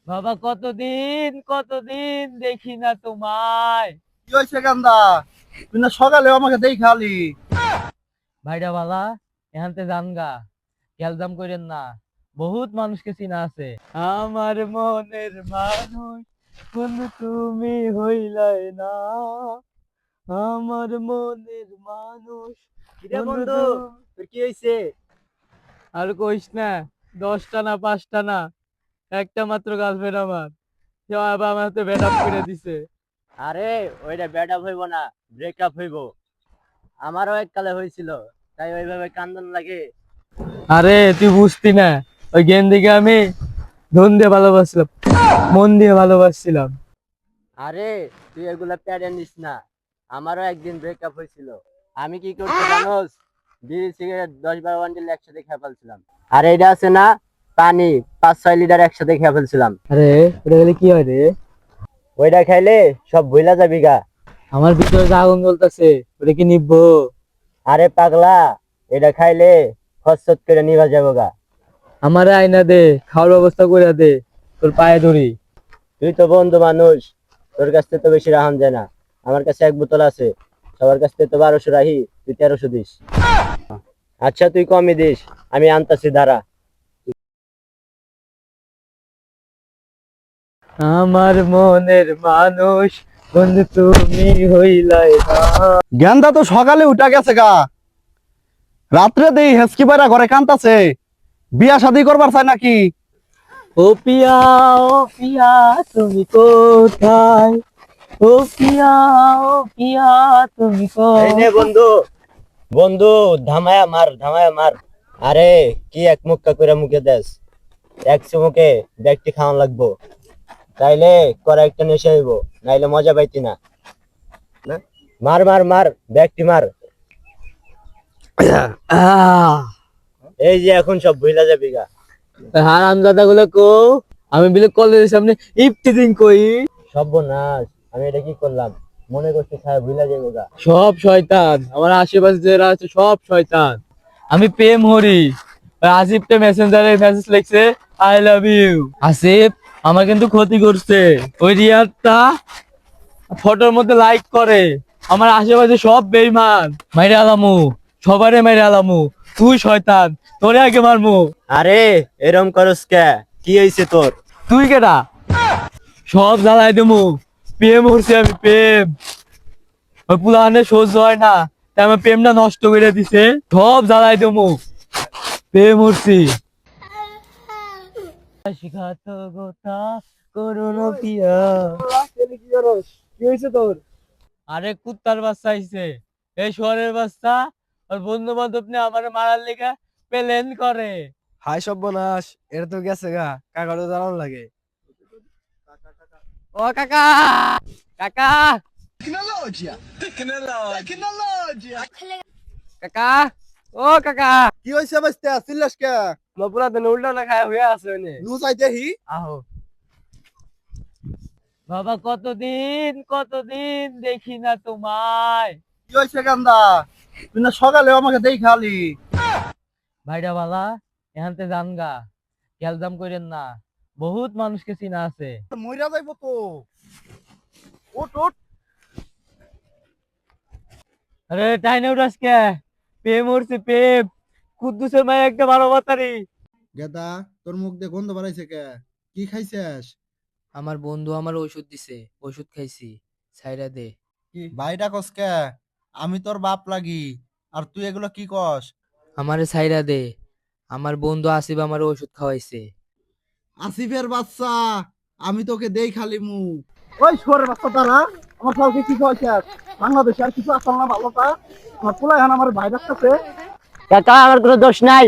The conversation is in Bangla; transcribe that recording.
বাবা, কতদিন কতদিন দেখি না তোমায়। কি হয়েছে কান্দা? তুই না সকালে আমাকে দেই খালি। ভাইরা বালা, এখানতে জানগা খেলদাম করেন না। বহুত মানুষকে চিনা আছে। আমার মনের মানুষ বন্ধু তুমি হইলাই না। আমার মনের মানুষ কিরে বন্ধু বন্ধু, তোর কি হয়েছে? আর কইস না। 10টা না 5টা না, একটা মাত্র গার্লফ্রেন্ড আমার। সে আবার আমার হাতে ব্যাট আপ করে দিছে। আরে ওইটা ব্যাট আপ হইব না, ব্রেকআপ হইব। আমারও এককালে হয়েছিল, তাই ওইভাবে কান্দন লাগে। আরে তুই বুঝতি না, ওই গেম দিকে আমি ধন দিয়ে ভালোবাসছিলাম, মন দিয়ে ভালোবাসছিলাম। আরে তুই এগুলা প্যারে নিস না, আমারও একদিন ব্রেকআপ হয়েছিল। আমি কি করতে জানোস? বিড়ি সিগারেট 10-12 বান্ডিল একসাথে খেয়ে ফেলছিলাম। আর এটা আছে না, পানি 5-6 লিটার একসাথে খেয়ে ফেলছিলাম। আরে ওটা গেলে কি হয় রে? ওইটা খাইলে সব ভুলা যাবি গা। আমার ভিতরে যে আগুন জ্বলতেছে, ওটা কি নিভবো? আরে পাগলা, এটা খাইলে ফসফত করে নিভা যাবো গা। আমারে আয়না দে, খাওয়ার ব্যবস্থা করে দে, তোর পায়ে ধরি। তুই তো বন্ধু মানুষ, তোর কাছ থেকে তো বেশি রাহান যায় না। আমার কাছে 1 বোতল আছে, সবার কাছ থেকে তো 1200 রাহি, তুই 1300 দিস। আচ্ছা তুই কমই দিস, আমি আনতাছি দাঁড়া। আমার মনের মানুষ বন্ধু তুমি হইলাই না। গেন্দা তো সকালে উঠা গেছে গা, রাত্রে দেই হেসকি পায়রা ঘরে কান্তাছে। বিয়া শাদি করবার চাই নাকি? ও পিয়া, ও পিয়া, তুমি কোথায়? ও পিয়া, ও পিয়া, তুমি এই নে কোথায়? বন্ধু, বন্ধু ধামায়া মার, ধামায়া মার। আরে কি এক মুক্কা করে মুখে দেস, এক চুমুকে ব্যক্তি খাওয়ান লাগবো, তাইলে করা একটা নেশা হইব, নাইলে মজা পাইতি না। মার মার মার, ব্যক্তি মার। এই যে এখন সব ভুলা যাবি গা। হারাম দাদা গুলো কো, আমি বিলে কলেজের সামনে ইফতিজিং কই। সর্বনাশ, আমি এটা কি করলাম? মনে করছি খায় ভুলা যাবো গা। সব শয়তান, আমার আশেপাশে যারা আছে সব শয়তান। আমি প্রেম হরি। ওই আসিফকে মেসেঞ্জারে মেসেজ লিখছে, আই লাভ ইউ। আসিফ আমার কিন্তু ক্ষতি করছে। ওই রিয়াদটা ফটোর মধ্যে লাইক করে। আমার আশেপাশে সব বেইমান। মাইরে আলামু, সবারে মাইরে আলামু। তুই শয়তান, তোরে আগে মারমু। আরে এরম করস কে? কি হয়েছে তোর? তুই কেডা? সব জ্বালাই দেবো। প্রেম হচ্ছে আমি, প্রেম। ওই পুলানে সহ্য হয় না, তাই আমার প্রেমটা নষ্ট করে দিছে। সব জ্বালাই দেবো, প্রেম হচ্ছি। শিখাত গোতা করুন পিয়া। কি হয়েছে তোর? আরে কুত্তার বাচ্চা আইছে, এই শহরের বাচ্চা। আর বন্ধু বান্ধব নিয়ে আমার মারার লেগে প্লেন করে। হাই সর্বনাশ, এটা তো গেছে গা, কাকারও জানান লাগে। ও কাকা, কাকা, কাকা, ও কাকা। কি হয়েছে বাস্তা চিল্লাস কে? পুরা দিন উল্টা না খায় হয়ে আছে ওনে। নু চাইতেহি। আহো বাবা, কতদিন কতদিন দেখি না তোমায়। কি হয়েছে কান্দা? তুই না সকালে আমাকে দেই খালি। ভাইরা বালা, এখানতে জানগা খেলদাম করেন না। বহুত মানুষকে চিনা আছে। মইরা যাইব তো। ওট ওট। আরে টাইনে উঠাস কে? প্রেম উঠছে, প্রেম। কুদ্দুসের মায়ের একটা বারো বাতারি। গেদা, তোর মুখ দিয়ে গন্ধ বাড়াইছে কে? কি খাইছিস? আমার বন্ধু আমার ওষুধ দিছে, ওষুধ খাইছি। ছাইরা দে। ভাইটা কস কে? আমি তোর বাপ লাগি, আর তুই এগুলো কি কস? আমারে ছাইরা দে। আমার বন্ধু আসিফ আমার ওষুধ খাওয়াইছে। আসিফের বাচ্চা, আমি তোকে দেই খালি মু। ওই শুয়ারের বাচ্চা তারা আমার কাউকে কি খাওয়াইছিস? বাংলাদেশে আর কিছু আসল না ভালোটা? আমার পোলা এখন আমার ভাই রাখতেছে। কাকা আমার কোনো দোষ নাই।